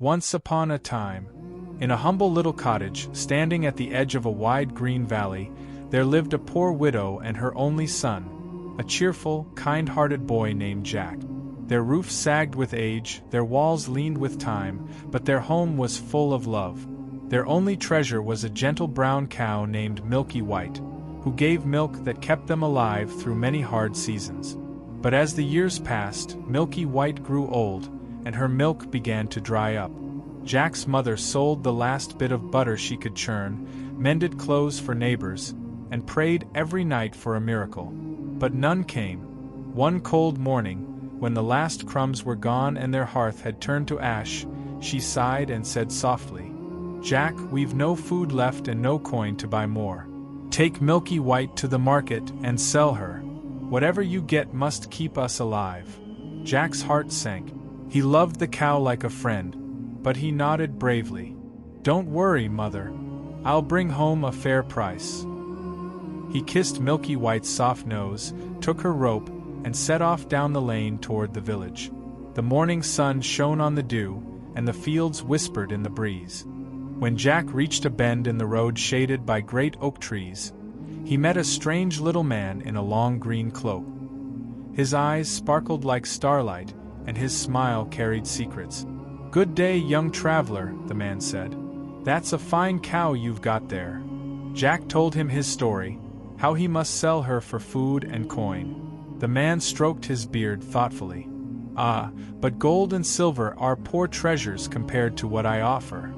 Once upon a time, in a humble little cottage, standing at the edge of a wide green valley, there lived a poor widow and her only son, a cheerful, kind-hearted boy named Jack. Their roof sagged with age, their walls leaned with time, but their home was full of love. Their only treasure was a gentle brown cow named Milky White, who gave milk that kept them alive through many hard seasons. But as the years passed, Milky White grew old, and her milk began to dry up. Jack's mother sold the last bit of butter she could churn, mended clothes for neighbors, and prayed every night for a miracle. But none came. One cold morning, when the last crumbs were gone and their hearth had turned to ash, she sighed and said softly, "Jack, we've no food left and no coin to buy more. Take Milky White to the market and sell her. Whatever you get must keep us alive." Jack's heart sank. He loved the cow like a friend, but he nodded bravely. "Don't worry, Mother. I'll bring home a fair price." He kissed Milky White's soft nose, took her rope, and set off down the lane toward the village. The morning sun shone on the dew, and the fields whispered in the breeze. When Jack reached a bend in the road shaded by great oak trees, he met a strange little man in a long green cloak. His eyes sparkled like starlight, and his smile carried secrets. "Good day, young traveler," the man said. "That's a fine cow you've got there." Jack told him his story, how he must sell her for food and coin. The man stroked his beard thoughtfully. "Ah, but gold and silver are poor treasures compared to what I offer."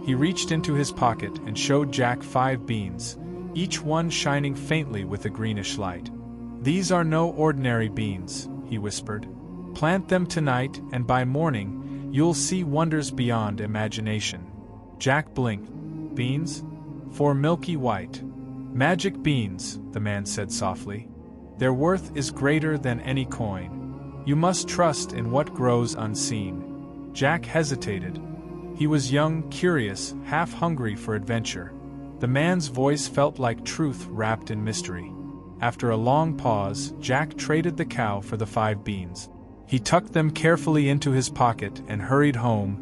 He reached into his pocket and showed Jack 5 beans, each one shining faintly with a greenish light. "These are no ordinary beans," he whispered. "Plant them tonight, and by morning, you'll see wonders beyond imagination." Jack blinked. "Beans? For Milky White." "Magic beans," the man said softly. "Their worth is greater than any coin. You must trust in what grows unseen." Jack hesitated. He was young, curious, half hungry for adventure. The man's voice felt like truth wrapped in mystery. After a long pause, Jack traded the cow for the 5 beans. He tucked them carefully into his pocket and hurried home,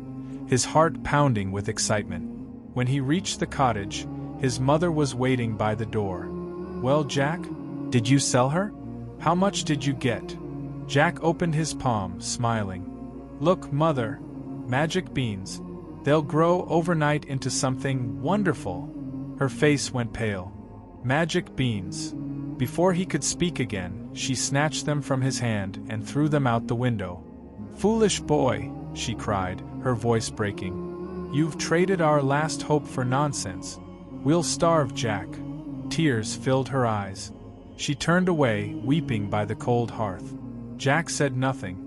his heart pounding with excitement. When he reached the cottage, his mother was waiting by the door. "Well, Jack, did you sell her? How much did you get?" Jack opened his palm, smiling. "Look, Mother, magic beans. They'll grow overnight into something wonderful." Her face went pale. "Magic beans." Before he could speak again, she snatched them from his hand and threw them out the window. "Foolish boy," she cried, her voice breaking. "You've traded our last hope for nonsense. We'll starve, Jack." Tears filled her eyes. She turned away, weeping by the cold hearth. Jack said nothing.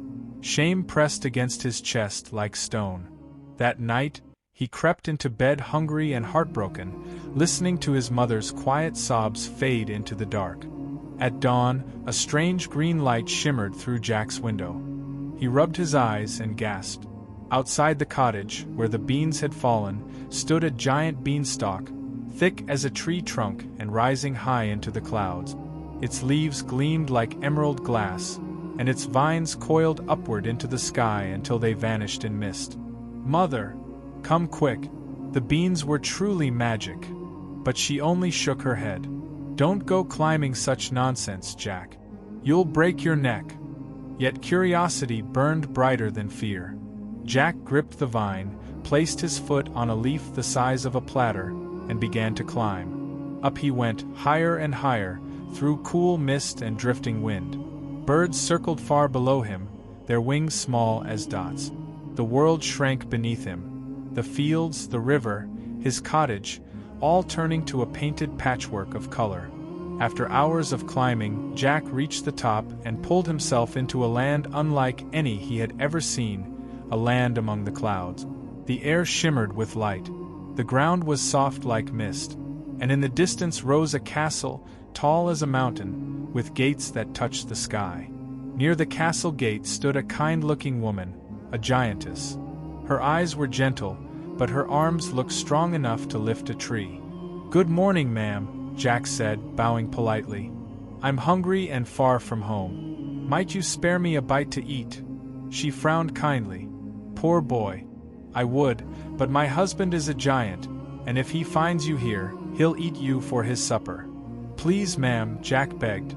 Shame pressed against his chest like stone. That night, he crept into bed hungry and heartbroken, listening to his mother's quiet sobs fade into the dark. At dawn, a strange green light shimmered through Jack's window. He rubbed his eyes and gasped. Outside the cottage, where the beans had fallen, stood a giant beanstalk, thick as a tree trunk and rising high into the clouds. Its leaves gleamed like emerald glass, and its vines coiled upward into the sky until they vanished in mist. "Mother, come quick." The beans were truly magic. But she only shook her head. "Don't go climbing such nonsense, Jack. You'll break your neck." Yet curiosity burned brighter than fear. Jack gripped the vine, placed his foot on a leaf the size of a platter, and began to climb. Up he went, higher and higher, through cool mist and drifting wind. Birds circled far below him, their wings small as dots. The world shrank beneath him. The fields, the river, his cottage, all turning to a painted patchwork of color. After hours of climbing, Jack reached the top and pulled himself into a land unlike any he had ever seen, a land among the clouds. The air shimmered with light. The ground was soft like mist, and in the distance rose a castle, tall as a mountain, with gates that touched the sky. Near the castle gate stood a kind-looking woman, a giantess. Her eyes were gentle, but her arms looked strong enough to lift a tree. "Good morning, ma'am," Jack said, bowing politely. "I'm hungry and far from home. Might you spare me a bite to eat?" She frowned kindly. "Poor boy. I would, but my husband is a giant, and if he finds you here, he'll eat you for his supper. Please, ma'am, Jack begged.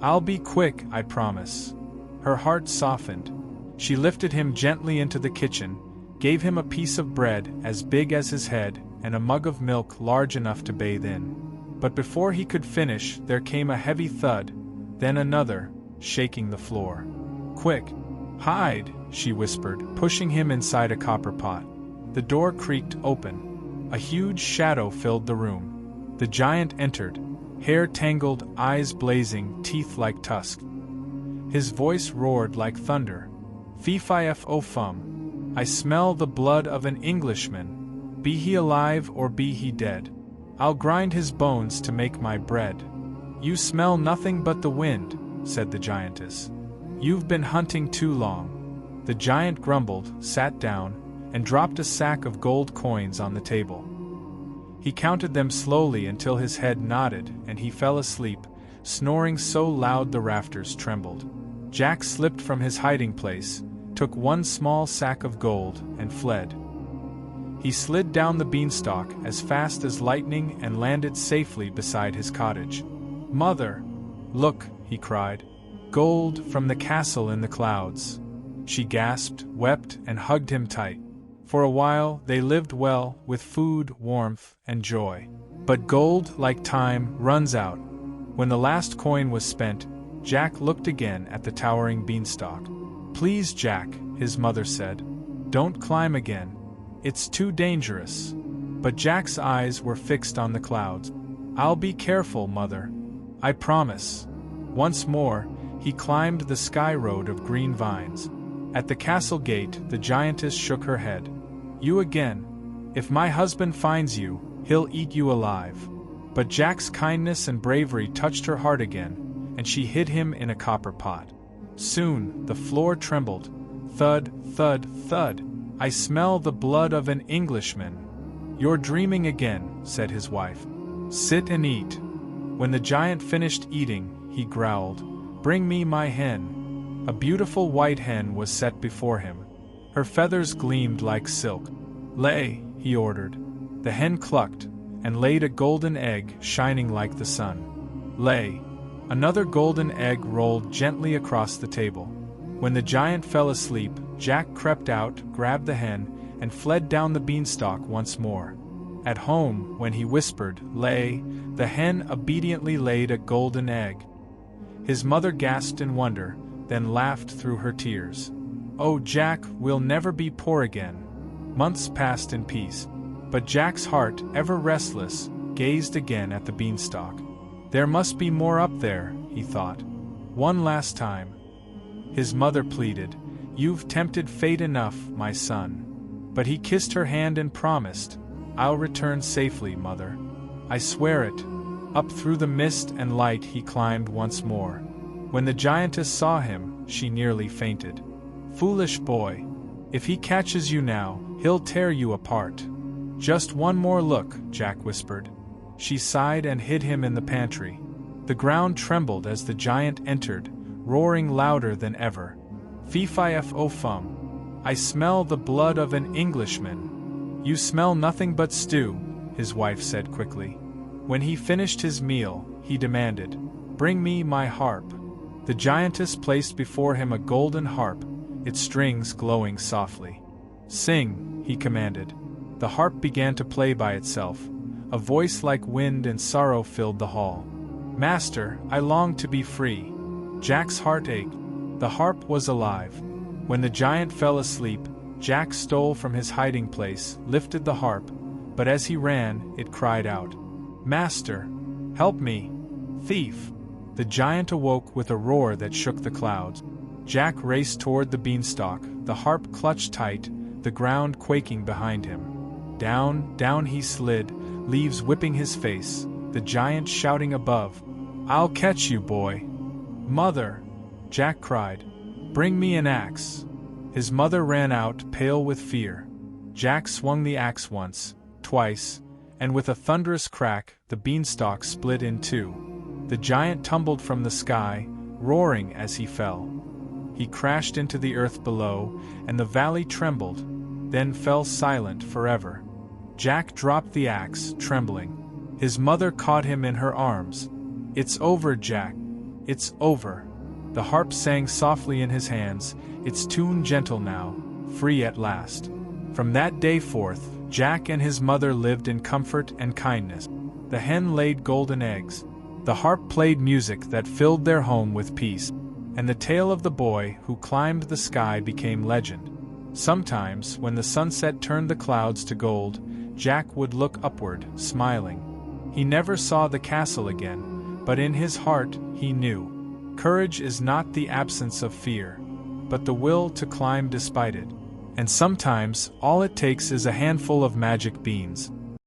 I'll be quick, I promise. Her heart softened. She lifted him gently into the kitchen, gave him a piece of bread as big as his head and a mug of milk large enough to bathe in. But before he could finish, there came a heavy thud, then another, shaking the floor. Quick! Hide, she whispered, pushing him inside a copper pot. The door creaked open. A huge shadow filled the room. The giant entered, hair tangled, eyes blazing, teeth like tusks. His voice roared like thunder. Fee-fi-f-o-fum. I smell the blood of an Englishman. Be he alive or be he dead. I'll grind his bones to make my bread. You smell nothing but the wind, said the giantess. You've been hunting too long. The giant grumbled, sat down, and dropped a sack of gold coins on the table. He counted them slowly until his head nodded and he fell asleep, snoring so loud the rafters trembled. Jack slipped from his hiding place, took one small sack of gold, and fled. He slid down the beanstalk as fast as lightning and landed safely beside his cottage. Mother! Look, he cried. Gold from the castle in the clouds. She gasped, wept, and hugged him tight. For a while they lived well, with food, warmth, and joy. But gold, like time, runs out. When the last coin was spent, Jack looked again at the towering beanstalk. Please, Jack, his mother said. Don't climb again. It's too dangerous. But Jack's eyes were fixed on the clouds. I'll be careful, mother. I promise. Once more, he climbed the sky road of green vines. At the castle gate, the giantess shook her head. You again. If my husband finds you, he'll eat you alive. But Jack's kindness and bravery touched her heart again, and she hid him in a copper pot. Soon, the floor trembled. Thud, thud, thud. I smell the blood of an Englishman. You're dreaming again, said his wife. Sit and eat. When the giant finished eating, he growled, Bring me my hen. A beautiful white hen was set before him. Her feathers gleamed like silk. Lay, he ordered. The hen clucked, and laid a golden egg shining like the sun. Lay. Another golden egg rolled gently across the table. When the giant fell asleep, Jack crept out, grabbed the hen, and fled down the beanstalk once more. At home, when he whispered, Lay, the hen obediently laid a golden egg. His mother gasped in wonder, then laughed through her tears. Oh, Jack, we'll never be poor again. Months passed in peace, but Jack's heart, ever restless, gazed again at the beanstalk. There must be more up there, he thought. One last time. His mother pleaded, You've tempted fate enough, my son. But he kissed her hand and promised, I'll return safely, mother. I swear it. Up through the mist and light he climbed once more. When the giantess saw him, she nearly fainted. Foolish boy. If he catches you now, he'll tear you apart. Just one more look, Jack whispered. She sighed and hid him in the pantry. The ground trembled as the giant entered, roaring louder than ever. Fee-fi-f-o-fum. I smell the blood of an Englishman. You smell nothing but stew, his wife said quickly. When he finished his meal, he demanded, Bring me my harp. The giantess placed before him a golden harp, its strings glowing softly. Sing, he commanded. The harp began to play by itself. A voice like wind and sorrow filled the hall. Master, I long to be free. Jack's heart ached. The harp was alive. When the giant fell asleep, Jack stole from his hiding place, lifted the harp, but as he ran, it cried out, Master, help me! Thief! The giant awoke with a roar that shook the clouds. Jack raced toward the beanstalk, the harp clutched tight, the ground quaking behind him. Down, down he slid, leaves whipping his face, the giant shouting above, I'll catch you, boy! Mother! Jack cried, Bring me an axe! His mother ran out, pale with fear. Jack swung the axe once, twice, and with a thunderous crack, the beanstalk split in two. The giant tumbled from the sky, roaring as he fell. He crashed into the earth below, and the valley trembled. then fell silent forever. Jack dropped the axe, trembling. His mother caught him in her arms. "It's over, Jack. It's over." The harp sang softly in his hands, its tune gentle now, free at last. From that day forth, Jack and his mother lived in comfort and kindness. The hen laid golden eggs. The harp played music that filled their home with peace. And the tale of the boy who climbed the sky became legend. Sometimes, when the sunset turned the clouds to gold, Jack would look upward, smiling. He never saw the castle again, but in his heart, he knew. Courage is not the absence of fear, but the will to climb despite it. And sometimes, all it takes is a handful of magic beans.